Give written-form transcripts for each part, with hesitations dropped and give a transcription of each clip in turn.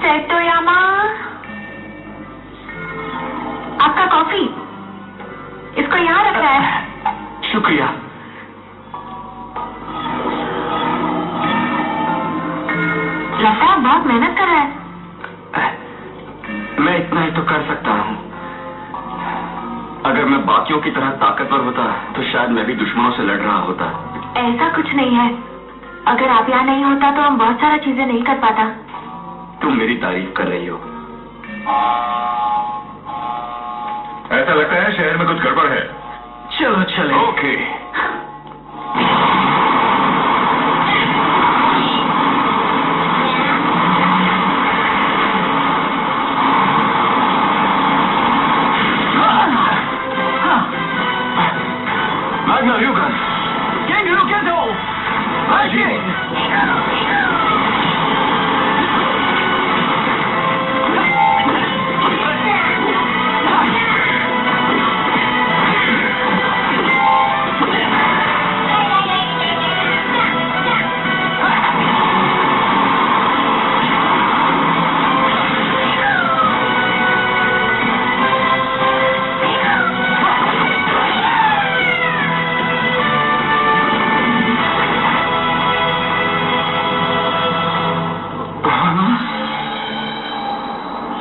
सेटोयामा, आपका कॉफी, इसको यहाँ रखा है। शुक्रिया। लगता है बहुत मेहनत कर रहा है। मैं इतना ही तो कर सकता हूँ। अगर मैं बाकियों की तरह ताकतवर होता तो शायद मैं भी दुश्मनों से लड़ रहा होता। ऐसा कुछ नहीं है। अगर आप यहाँ नहीं होता तो हम बहुत सारा चीजें नहीं कर पाता। तुम मेरी तारीफ कर रही हो। ऐसा लगता है शहर में कुछ गड़बड़ है। चलो चले। Okay. Magna Ryugan, Gengu Kento, Raijin.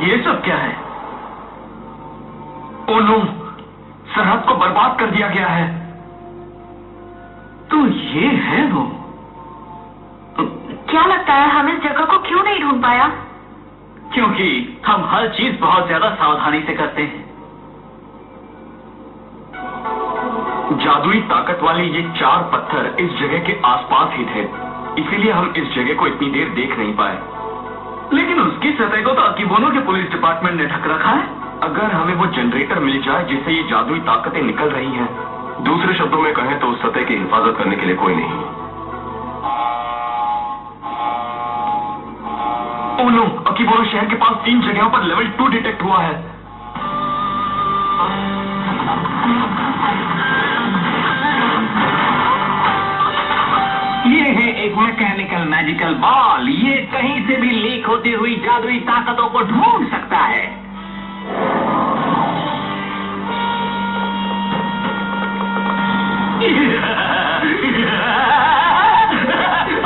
ये सब क्या है? ओ नो, सरहद को बर्बाद कर दिया गया है। तो ये है वो। क्या लगता है हम इस जगह को क्यों नहीं ढूंढ पाया? क्योंकि हम हर चीज बहुत ज्यादा सावधानी से करते हैं। जादुई ताकत वाले ये 4 पत्थर इस जगह के आसपास ही थे, इसीलिए हम इस जगह को इतनी देर देख नहीं पाए। लेकिन उसकी सतह को तो अकीबोनो के पुलिस डिपार्टमेंट ने ढक रखा है। अगर हमें वो जनरेटर मिल जाए जिससे ये जादुई ताकतें निकल रही हैं। दूसरे शब्दों में कहें तो उस सतह की हिफाजत करने के लिए कोई नहीं। ओ नो, अकीबोनो शहर के पास 3 जगहों पर लेवल 2 डिटेक्ट हुआ है। ये है एक मैकेनिकल मैजिकल बॉल। ये कहीं से भी लीक होती हुई जादुई ताकतों को ढूंढ सकता है।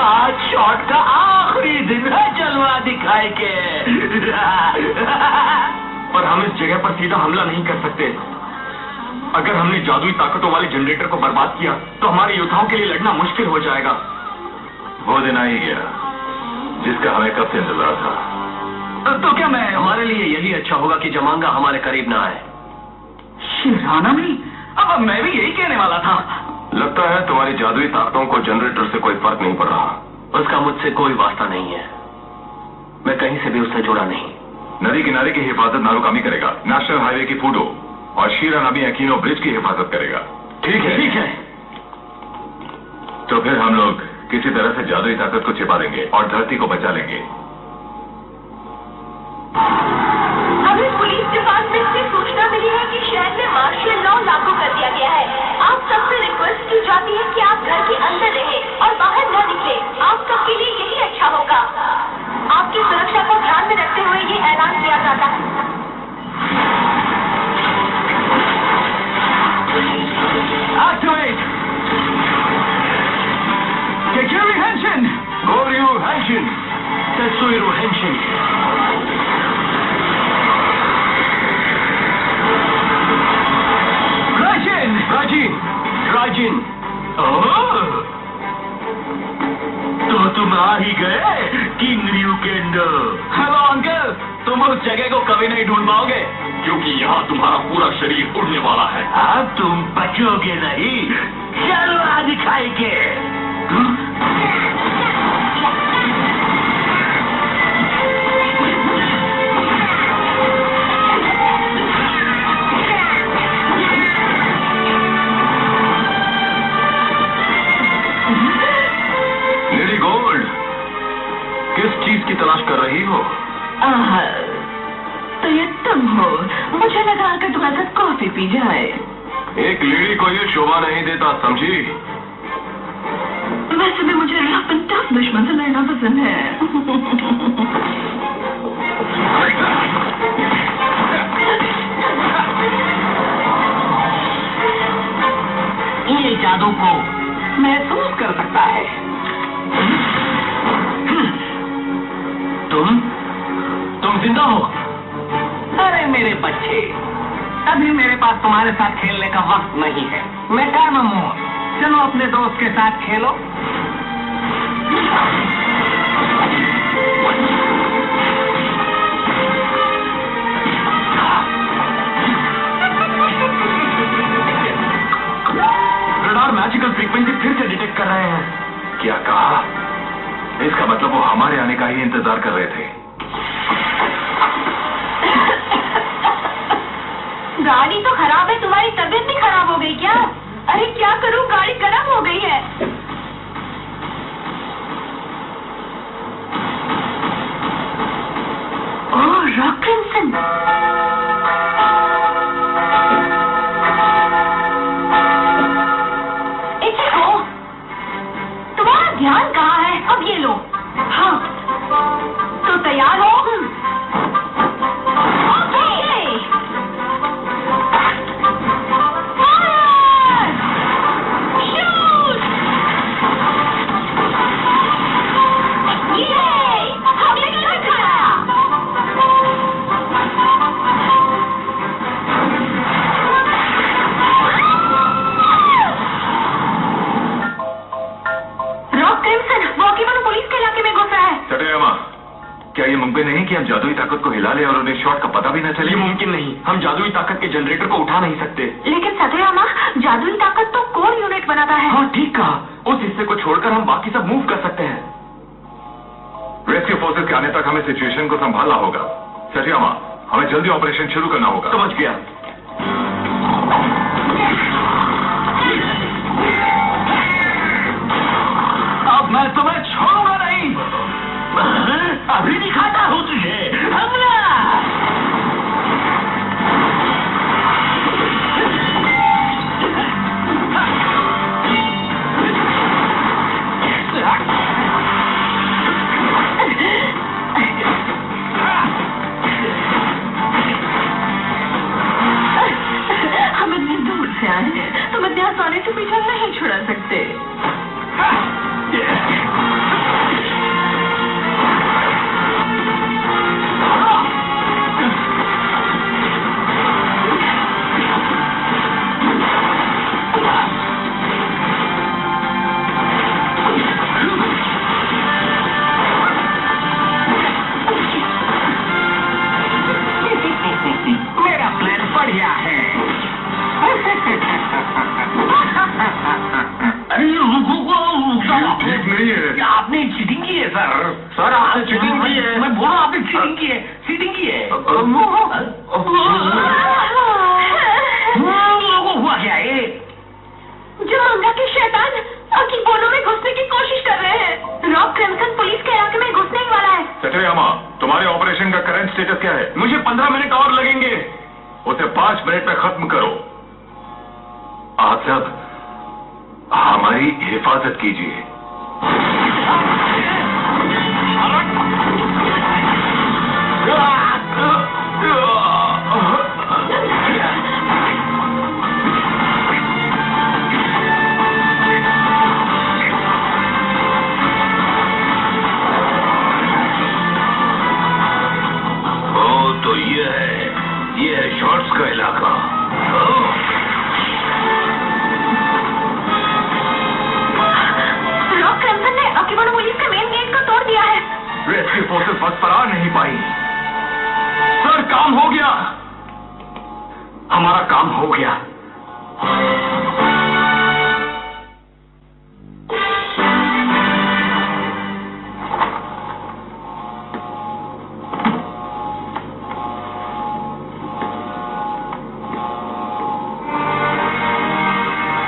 आज शॉट का आखिरी दिन है जलवा दिखाए के। पर हम इस जगह पर सीधा हमला नहीं कर सकते। अगर हमने जादुई ताकतों वाले जनरेटर को बर्बाद किया तो हमारे योद्धाओं के लिए लड़ना मुश्किल हो जाएगा। वो दिन आ ही गया जिसका हमें कब से इंतजार था। तो क्या मैं हमारे लिए यही अच्छा होगा कि जमांगा हमारे करीब ना आए। शिराना नहीं, अब मैं भी यही कहने वाला था। लगता है तुम्हारी जादुई ताकतों को जनरेटर से कोई फर्क नहीं पड़ रहा। उसका मुझसे कोई वास्ता नहीं है। मैं कहीं से भी उससे जुड़ा नहीं। नदी किनारे की हिफाजत नारुकामी करेगा, नेशनल हाईवे की फूडो और शीरानामी अकीनो ब्रिज की हिफाजत करेगा। ठीक है? ठीक है। तो फिर हम लोग किसी तरह से जादुई ताकत को छिपा देंगे और धरती को बचा लेंगे। हमें पुलिस डिपार्टमेंट से सूचना मिली है कि शहर में मार्शल लॉ लागू कर दिया गया है। आप सबसे रिक्वेस्ट की जाती है कि आप घर के अंदर रहें और बाहर न निकले। आप सबके लिए यही अच्छा होगा। आपकी सुरक्षा को ध्यान में रखते हुए ये ऐलान किया जाता है। Activate! Kekiri Henshin! Goryu Henshin! Tetsuiru Henshin! Raijin! Raijin! Raijin! तो तुम आ ही गए किंग ryukendo। हेलो अंकल, तुम उस जगह को कभी नहीं ढूंढ पाओगे क्योंकि यहाँ तुम्हारा पूरा शरीर उड़ने वाला है। अब तुम बचोगे नहीं। जलवा दिखाएंगे। लेडी गोल्ड, किस चीज की तलाश कर रही हो? तो ये तुम हो। मुझे लगा कि तुम्हारे साथ कॉफी पी जाए। एक लेडी को ये शोभा नहीं देता, समझी? वैसे भी मुझे रफ एंड टफ दुश्मन से लड़ना पसंद है। तुम जिंदा हो? अरे मेरे बच्चे, अभी मेरे पास तुम्हारे साथ खेलने का वक्त नहीं है। मैं टाइम मोर, चलो अपने दोस्त के साथ खेलो। रडार मैजिकल फ्रीक्वेंसी फिर से डिटेक्ट कर रहे हैं। क्या कहा? इसका मतलब वो हमारे आने का ही इंतजार कर रहे थे। गाड़ी तो खराब है, तुम्हारी तबीयत भी खराब हो गई क्या? अरे क्या करूं, गाड़ी गर्म हो गई है। ओह, रॉक क्रिम्सन। इसे हो, तुम्हारा ध्यान कहाँ है? अब ये लो। हाँ, तो तैयार हो? क्या ये मुमकिन नहीं कि हम जादुई ताकत को हिला लें और उन्हें शॉट का पता भी न चले? ये मुमकिन नहीं, हम जादुई ताकत के जनरेटर को उठा नहीं सकते। लेकिन सतयामा, जादुई ताकत तो कोर यूनिट बनाता है। हाँ ठीक कहा, उस हिस्से को छोड़कर हम बाकी सब मूव कर सकते हैं। रेस्क्यू फोर्सेस के आने तक हमें सिचुएशन को संभालना होगा। सतयामा, हमें जल्दी ऑपरेशन शुरू करना होगा। समझ गया। अब मैं तुम्हें छोड़ूंगा नहीं। अभी दिखाता हूँ तुझे। हमला! हम इतनी दूर से आए हैं, तुम इतने आसानी से पीछा नहीं छुड़ा सकते। मेरा प्लान बढ़िया है। ठीक नहीं है। आपने चीटिंग की है सर। सर आपने चीटिंग की है। मैं बोला आपने चीटिंग की है, चीटिंग की है। हुआ क्या है? जमांगा के शैतान अकीबोनो में घुसने की कोशिश कर रहे हैं। रॉक क्रिम्सन पुलिस के इलाके में घुसने ही वाला है। सतयामा, तुम्हारे ऑपरेशन का करंट स्टेटस क्या है? मुझे 15 मिनट और लगेंगे। उसे 5 मिनट में खत्म करो। आप सब हमारी हिफाजत कीजिए। तो ये है शॉर्ट्स का इलाका। रॉक क्रिम्सन ने अकीबोनो पुलिस के मेन गेट को तोड़ दिया है। रेस्क्यू फोर्सेस वक्त पर आ नहीं पाई। सर काम हो गया, हमारा काम हो गया।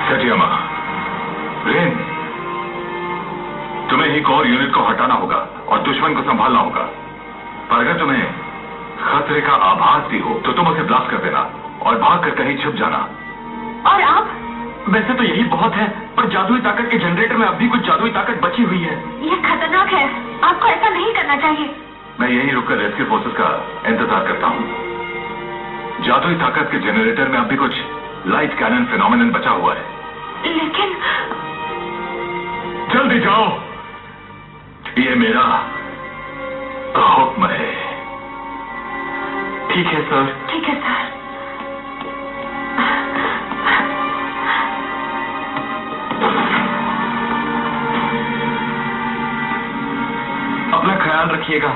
सतयामा, रेन, तुम्हें ही कोर यूनिट को हटाना होगा और दुश्मन को संभालना होगा। पर अगर तुम्हें खतरे का आभास भी हो तो तुम उसे ब्लास्ट कर देना और भागकर कहीं छुप जाना। और आप? वैसे तो यही बहुत है, पर जादुई ताकत के जनरेटर में अब भी कुछ जादुई ताकत बची हुई है। ये खतरनाक है, आपको ऐसा नहीं करना चाहिए। मैं यहीं रुककर रेस्क्यू फोर्सेस का इंतजार करता हूँ। जादुई ताकत के जनरेटर में अब भी कुछ लाइट कैनन फिनोमिनन बचा हुआ है। लेकिन जल्दी जाओ, ये मेरा हुक्म है। ठीक है सर। ठीक है सर। अपना ख्याल रखिएगा।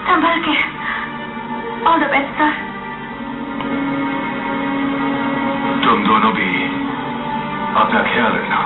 संभल के। All the best sir. तुम दोनों भी अपना ख्याल रखना।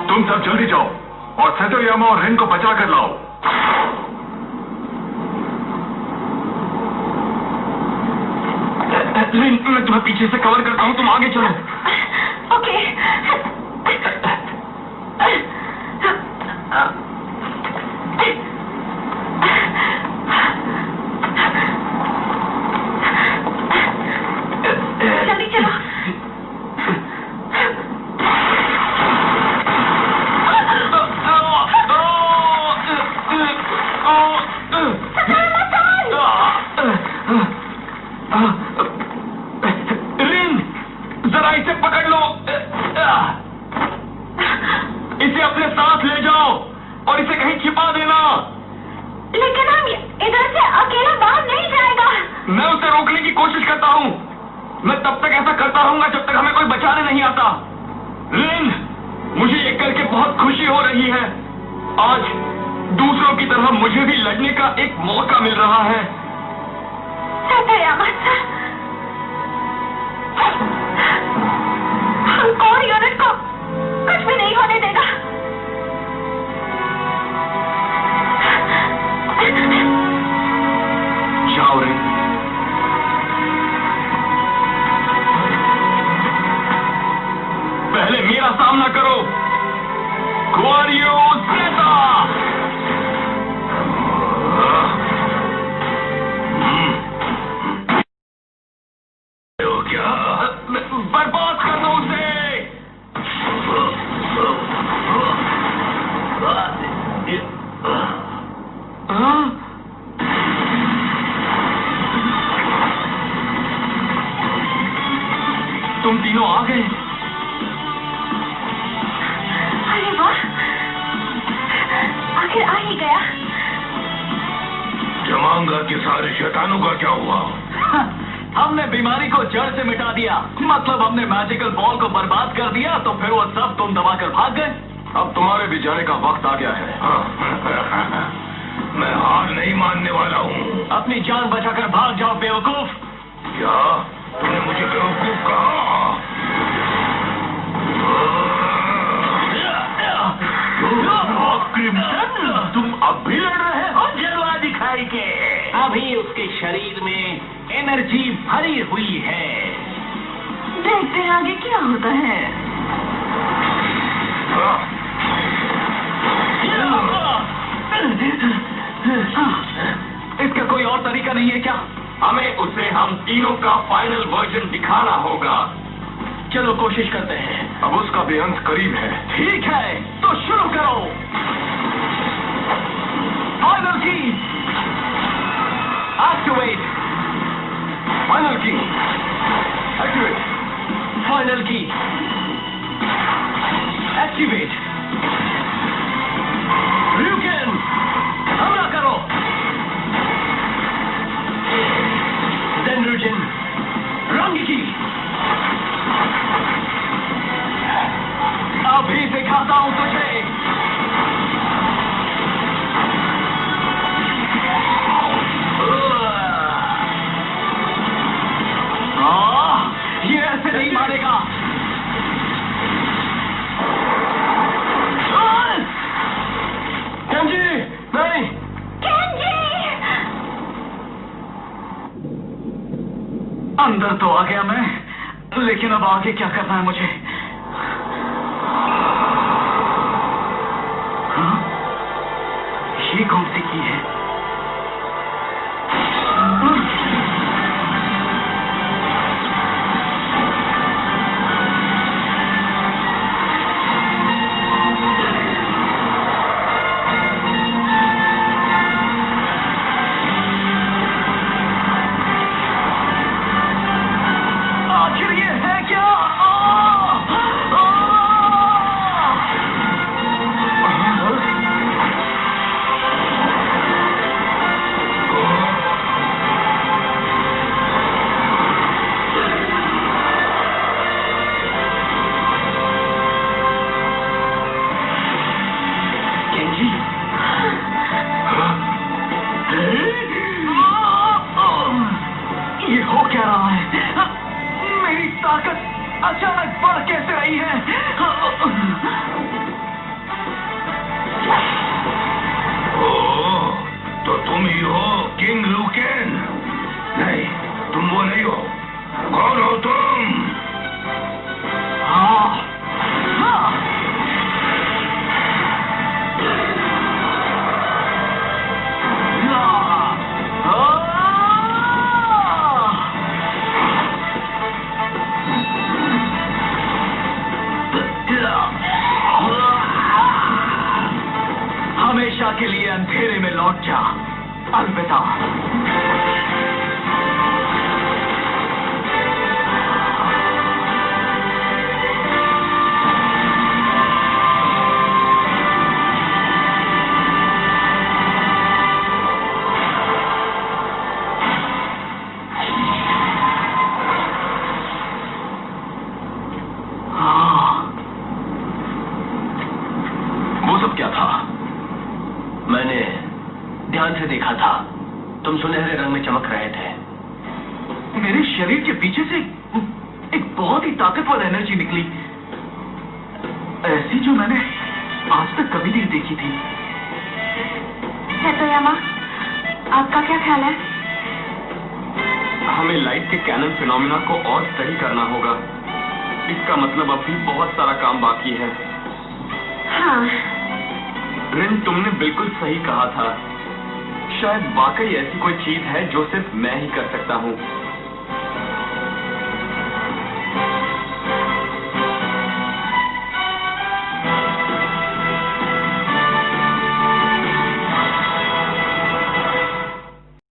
तुम सब जल्दी जाओ और सतोयामा और रिन को बचा कर लाओ। रिन, मैं तुम्हें पीछे से कवर करता हूँ, तुम आगे चलो। ओके। जल्दी चलो। रिन, जरा इसे पकड़ लो। इसे अपने साथ ले जाओ और इसे कहीं छिपा देना। लेकिन हम इधर से अकेला बाहर नहीं जाएगा। मैं उसे रोकने की कोशिश करता हूँ। मैं तब तक ऐसा करता रहूंगा जब तक हमें कोई बचाने नहीं आता। रिन, मुझे ये करके बहुत खुशी हो रही है। आज दूसरों की तरह मुझे भी लड़ने का एक मौका मिल रहा है। सतोयामा सर, हम कोर यूनिट को कुछ भी नहीं होने देगा। जाओ रिन। पहले मेरा सामना करो। क्वारियो ज़ेटा। हो क्या? तुम तीनों आ गए। अरे वाह, आखिर आ ही गया। जमांगा के सारे शैतानों का क्या हुआ? हमने बीमारी को जड़ से मिटा दिया। मतलब हमने मैजिकल बॉल को बर्बाद कर दिया, तो फिर वो सब तुम दबाकर भाग गए। अब तुम्हारे भी जाने का वक्त आ गया है। मैं हार नहीं मानने वाला हूँ। अपनी जान बचाकर भाग जाओ बेवकूफ। क्या तुमने मुझे बेवकूफ कहा? क्रिम्सन, तुम अब भी लड़ रहे हो? जलवा दिखाई के। अभी उसके शरीर में एनर्जी भरी हुई है। देखते हैं आगे क्या होता है। इसका कोई और तरीका नहीं है क्या? हमें उसे हम तीनों का फाइनल वर्जन दिखाना होगा। चलो कोशिश करते हैं। अब उसका भी अंत करीब है। ठीक है, तो शुरू करो। फाइनल की एक्टिवेट। फाइनल की एक्टिवेट। फाइनल की एक्टिवेट। ल्यूकेन, हमला करो। डेंड्रोजन, रंग की। अभी दिखाता हूं तुझे। ये ऐसे नहीं मारेगा। केंजी, नहीं। अंदर तो आ गया मैं, लेकिन अब आगे क्या करना है मुझे? हाँ? ये कौन सी की है? आखिर ये है क्या? केंजी, ये हो क्या रहा है? मेरी ताकत अचानक बढ़ कैसे रही है? ओह, तो तुम ही हो किंग ल्यूकेन? नहीं, तुम वो नहीं हो। कौन हो तुम? हाँ, हाँ। हमेशा के लिए अंधेरे में लौट जा। अलविदा। वो सब क्या था? मैंने ध्यान से देखा था, तुम सुनहरे रंग में चमक रहे थे। मेरे शरीर के पीछे से एक बहुत ही ताकतवर एनर्जी निकली, ऐसी जो मैंने आज तक कभी नहीं देखी थी। हेतोयामा, आपका क्या ख्याल है? हमें लाइट के कैनन फिनोमेना को और सही करना होगा। इसका मतलब अब भी बहुत सारा काम बाकी है। हाँ, रिन, तुमने बिल्कुल सही कहा था। शायद वाकई ऐसी कोई चीज है जो सिर्फ मैं ही कर सकता हूँ।